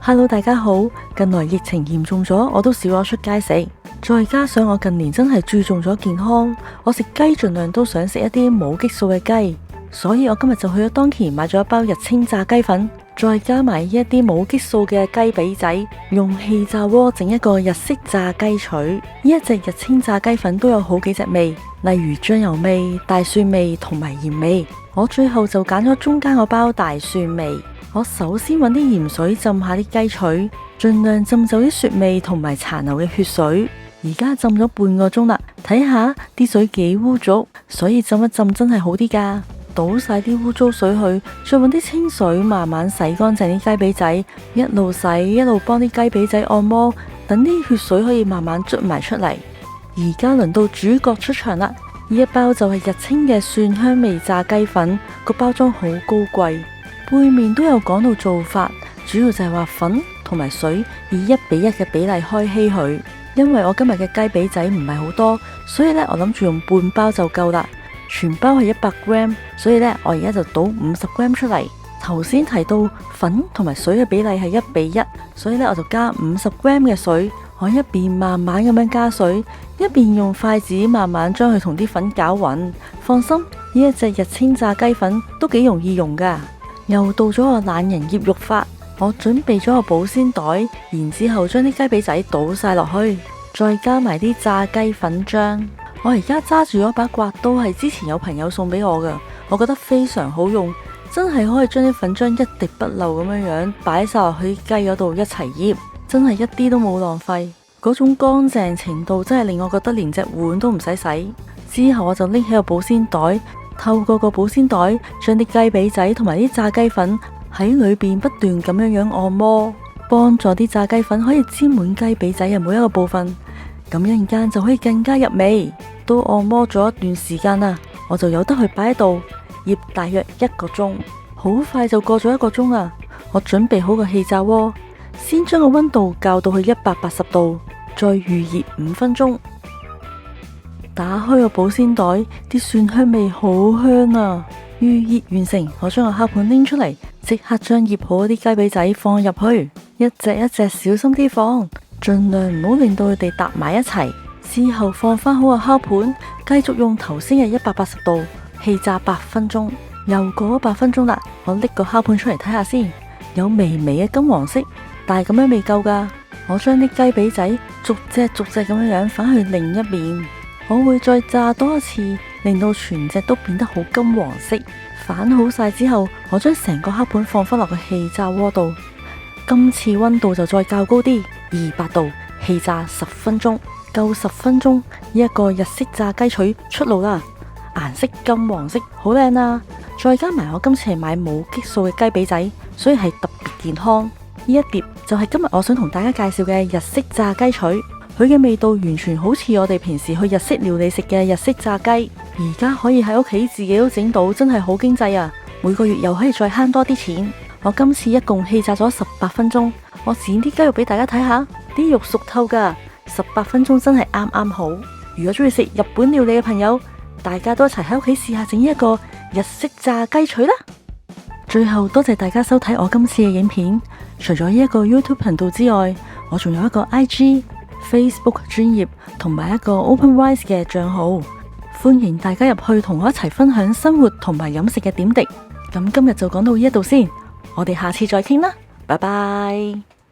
Hello， 大家好。近來疫情嚴重咗，我都少咗出街食。再加上我近年真係注重咗健康，我食雞盡量都想食一啲冇激素嘅雞，所以我今日就去咗當期買咗一包日清炸雞粉，再加埋一啲冇激素嘅雞髀仔，用氣炸鍋整一個日式炸雞腿。呢一隻日清炸雞粉都有好幾隻味，例如醬油味、大蒜味同埋鹽味。我最後就揀咗中間嗰包大蒜味。我首先揾啲鹽水浸下啲雞腿，盡量浸走啲雪味同埋殘留嘅血水。而家浸咗半個鐘啦，睇下啲水幾污濁，所以浸一浸真係好啲噶。倒晒啲污糟水去，再揾啲清水慢慢洗乾淨啲雞髀仔，一路洗一路幫啲雞髀仔按摩，等啲血水可以慢慢捽埋出嚟。而家輪到主角出場啦，呢一包就係日清嘅蒜香味炸雞粉，個包裝好高貴。背面都有講到做法，主要就係話粉同埋水以1:1嘅比例開稀佢。因為我今日嘅雞髀仔唔係好多，所以呢，我諗住用半包就夠啦。全包係100g，所以呢，我而家就倒50g出嚟。頭先提到粉同埋水嘅比例係1:1，所以呢，我就加50g嘅水。我一邊慢慢咁樣加水，一邊用筷子慢慢將佢同啲粉攪勻。放心，呢一隻日清炸雞粉都幾容易用噶。又到咗我懶人醃肉法，我準備咗個保鮮袋，然之後將啲雞髀仔倒晒落去，再加埋啲炸雞粉漿。我而家揸住嗰把刮刀係之前有朋友送俾我噶，我覺得非常好用，真係可以將啲粉漿一滴不漏咁樣擺晒落去雞嗰度一齊醃，真係一啲都冇浪費。嗰種乾淨程度真係令我覺得連隻碗都唔使洗。之後我就拎起個保鮮袋，透過個保鮮袋將啲雞髀仔同埋啲炸雞粉喺裏邊不斷咁樣按摩，幫助啲炸雞粉可以沾滿雞髀仔嘅每一個部分，咁一陣間就可以更加入味。都按摩咗一段時間啦，我就由得佢擺喺度醃大約1個鐘，好快就過咗1個鐘啦。我準備好個氣炸鍋，先將個溫度校到去180度，再預熱5分鐘。打開個保鮮袋，啲蒜香味好香啊！預熱完成，我將個烤盤拎出嚟，即刻將醃好啲雞髀仔放入去，一隻一隻小心啲放，盡量唔好令到佢哋搭埋一齊。之後放翻好個烤盤，繼續用頭先嘅180度氣炸8分鐘。又過咗8分鐘啦，我拎個烤盤出嚟睇下先，有微微嘅金黃色，但係咁樣未夠噶。我將啲雞髀仔逐隻咁樣反去另一面。我會再炸多一次，令到全隻都變得好金黃色。反好晒之後，我將成個烤盤放翻落個氣炸鍋度。今次溫度就再較高啲，200度氣炸10分鐘，夠10分鐘，呢一個日式炸雞腿出爐啦，顏色金黃色，好靚啊！再加埋我今次係買冇激素嘅雞髀仔，所以係特別健康。呢一碟就係今日我想同大家介紹嘅日式炸雞腿。佢嘅味道完全好似我哋平時去日式料理食嘅日式炸雞，而家可以喺屋企自己都整到，真係好經濟啊！每個月又可以再慳多啲錢。我今次一共氣炸咗18分鐘，我剪啲雞肉俾大家睇下，啲肉熟透噶，18分鐘真係啱啱好。如果中意食日本料理嘅朋友，大家都一齊喺屋企試下整一個日式炸雞腿啦！最後多謝大家收睇我今次嘅影片，除咗呢一個 YouTube 頻道之外，我仲有一個 IG、Facebook 專頁同埋一個 OpenRice 嘅賬號，歡迎大家入去同我一齊分享生活同埋飲食嘅點滴。咁今日就講到呢一度先，我哋下次再傾啦，拜拜。